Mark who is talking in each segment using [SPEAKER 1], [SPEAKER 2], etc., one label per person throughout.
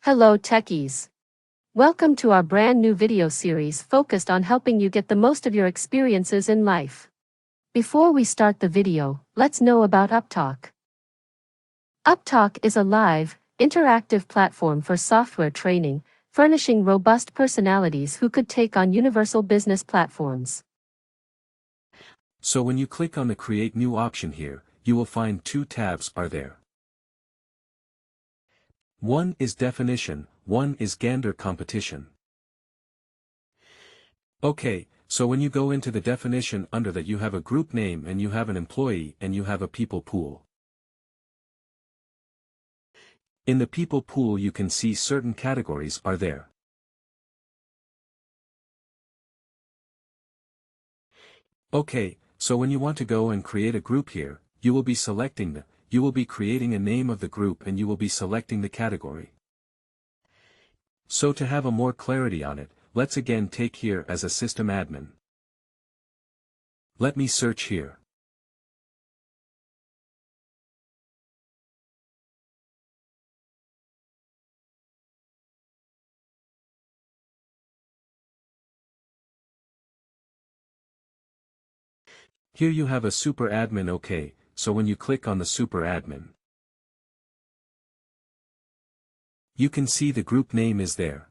[SPEAKER 1] Hello techies. Welcome to our brand new video series focused on helping you get the most of your experiences in life. Before we start the video, let's know about Upptalk. Upptalk is a live, interactive platform for software training, furnishing robust personalities who could take on universal business platforms.
[SPEAKER 2] So when you click on the Create New option here, you will find two tabs are there. One is Definition, one is Gander Competition. Okay, so when you go into the definition under that you have a group name and you have an employee and you have a people pool. In the people pool you can see certain categories are there. Okay, so when you want to go and create a group here, you will be creating a name of the group and you will be selecting the category. So to have a more clarity on it, let's again take here as a system admin. Let me search here. Here you have a super admin. Okay, so when you click on the super admin, you can see the group name is there.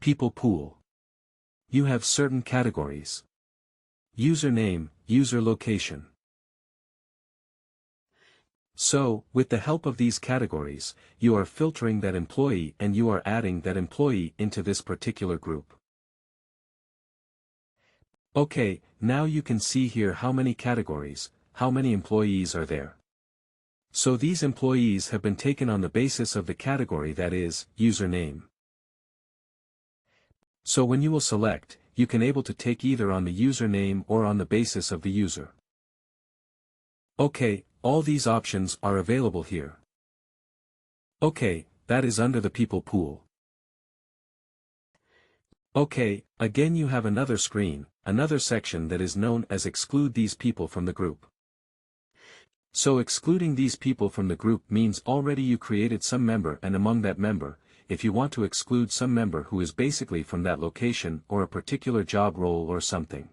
[SPEAKER 2] People pool. You have certain categories. Username, user location. So, with the help of these categories, you are filtering that employee and you are adding that employee into this particular group. Okay, now you can see here how many categories, how many employees are there. So these employees have been taken on the basis of the category that is, username. So when you will select, you can able to take either on the username or on the basis of the user. Okay, all these options are available here. Okay, that is under the people pool. Okay, again you have another screen, another section that is known as exclude these people from the group. So excluding these people from the group means already you created some member and among that member, if you want to exclude some member who is basically from that location or a particular job role or something.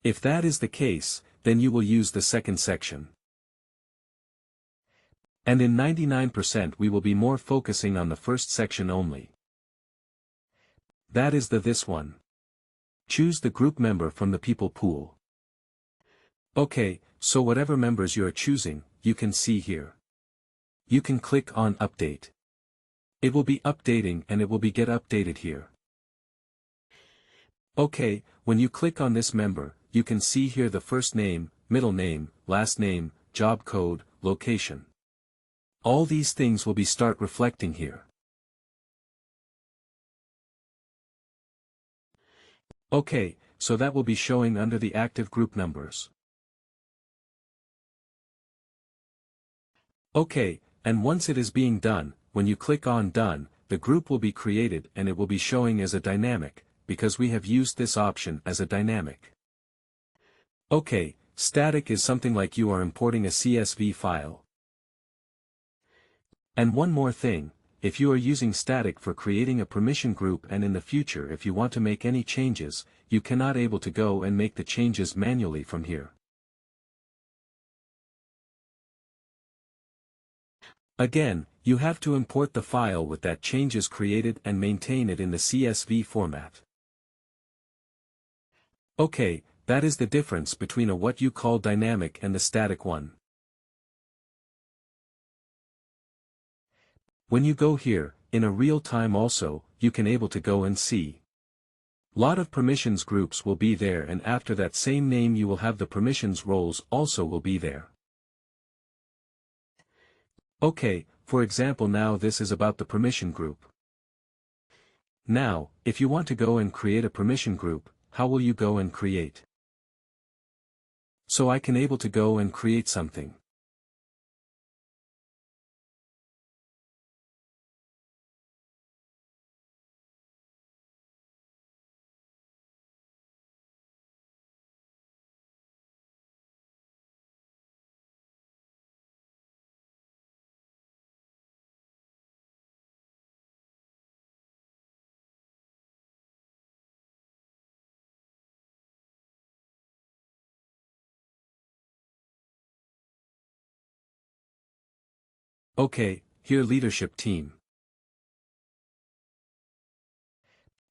[SPEAKER 2] If that is the case, then you will use the second section. And in 99% we will be more focusing on the first section only. That is this one. Choose the group member from the people pool. Okay, so whatever members you are choosing, you can see here. You can click on Update. It will be updating and it will be get updated here. Okay, when you click on this member, you can see here the first name, middle name, last name, job code, location. All these things will be start reflecting here. Okay, so that will be showing under the active group numbers. Okay, and once it is being done, when you click on Done, the group will be created and it will be showing as a dynamic, because we have used this option as a dynamic. Okay, static is something like you are importing a CSV file. And one more thing, if you are using static for creating a permission group and in the future if you want to make any changes, you cannot able to go and make the changes manually from here. Again, you have to import the file with that changes created and maintain it in the CSV format. Okay, that is the difference between a what you call dynamic and the static one. When you go here, in a real time also, you can able to go and see. Lot of permissions groups will be there and after that same name you will have the permissions roles also will be there. Okay, for example now this is about the permission group. Now, if you want to go and create a permission group, how will you go and create? So I can able to go and create something. Okay, here leadership team.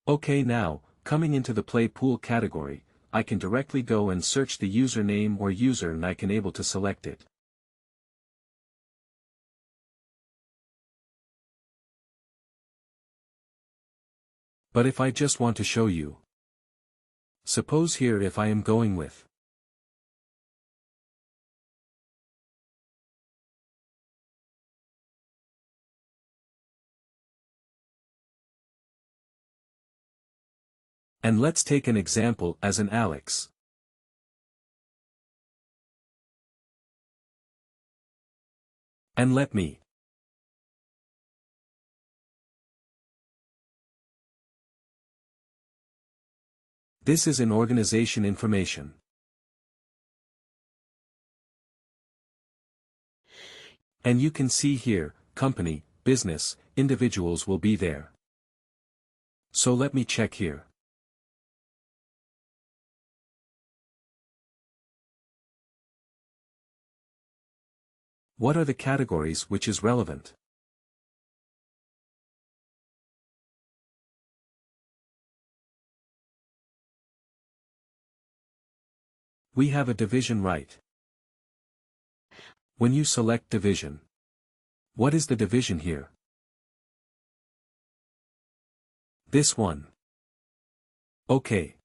[SPEAKER 2] Okay, now, coming into the play pool category, I can directly go and search the username or user and I can able to select it. But if I just want to show you. Suppose here if I am going with. And let's take an example as an Alex. And let me. This is an organization information. And you can see here, company, business, individuals will be there. So let me check here. What are the categories which is relevant? We have a division right. When you select division. What is the division here? This one. Okay.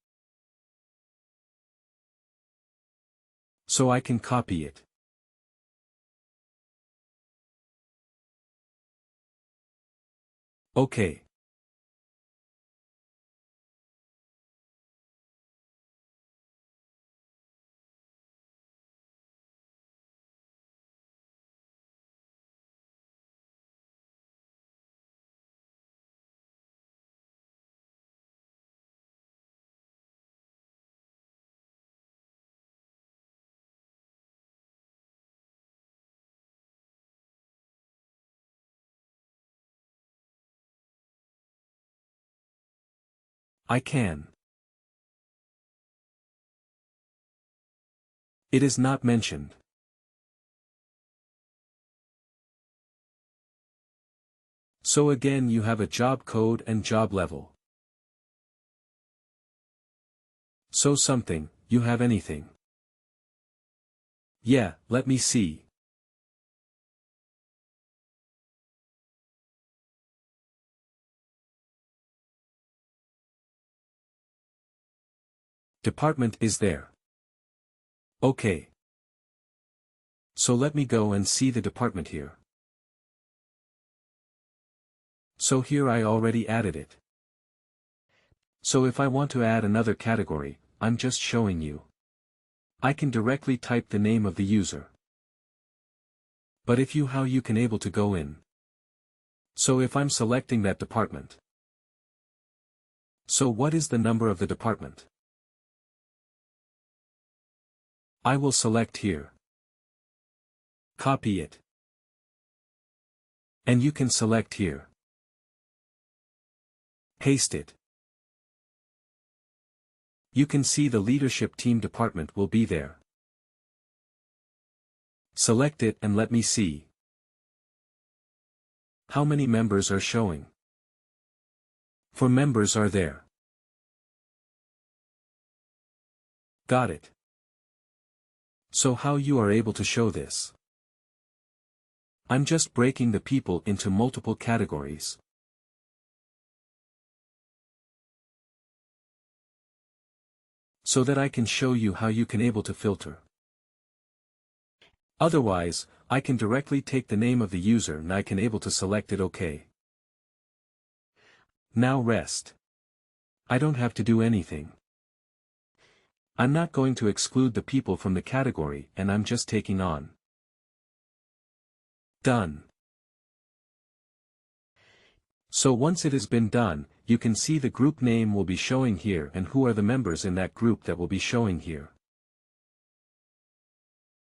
[SPEAKER 2] So I can copy it. Okay. I can. It is not mentioned. So again you have a job code and job level. So something, you have anything. Yeah, let me see. Department is there. Okay. So let me go and see the department here. So here I already added it. So if I want to add another category, I'm just showing you. I can directly type the name of the user. But if you how you can able to go in. So if I'm selecting that department. So what is the number of the department? I will select here. Copy it. And you can select here. Paste it. You can see the leadership team department will be there. Select it and let me see. How many members are showing? 4 members are there. Got it. So how you are able to show this? I'm just breaking the people into multiple categories. So that I can show you how you can able to filter. Otherwise, I can directly take the name of the user and I can able to select it OK. Now rest. I don't have to do anything. I'm not going to exclude the people from the category and I'm just taking on. Done. So once it has been done, you can see the group name will be showing here and who are the members in that group that will be showing here.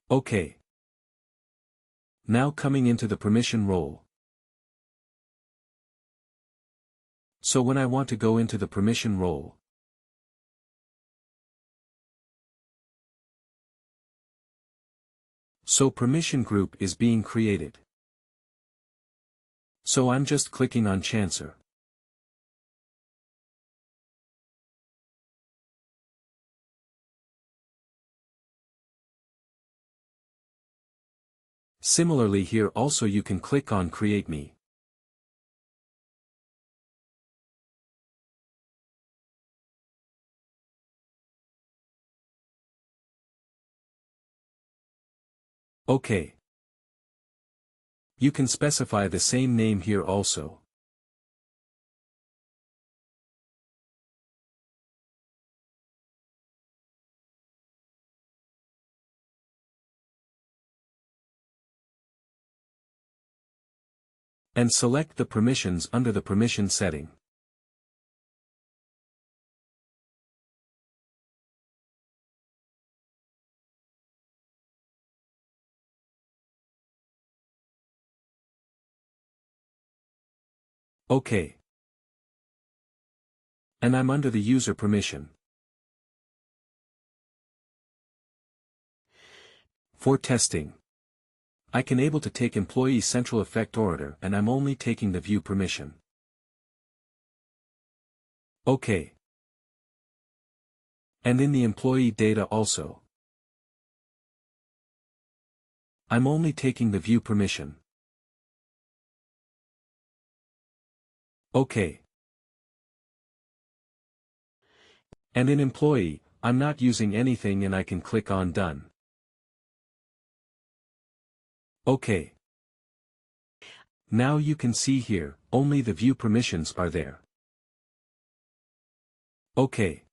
[SPEAKER 2] OK. Now coming into the permission role. So when I want to go into the permission role. So permission group is being created. So I'm just clicking on Chancer. Similarly here also you can click on Create Me. OK. You can specify the same name here also. And select the permissions under the permission setting. OK. And I'm under the user permission. For testing, I can able to take employee central effect order and I'm only taking the view permission. OK. And in the employee data also, I'm only taking the view permission. OK. And in employee, I'm not using anything and I can click on Done. OK. Now you can see here, only the view permissions are there. OK.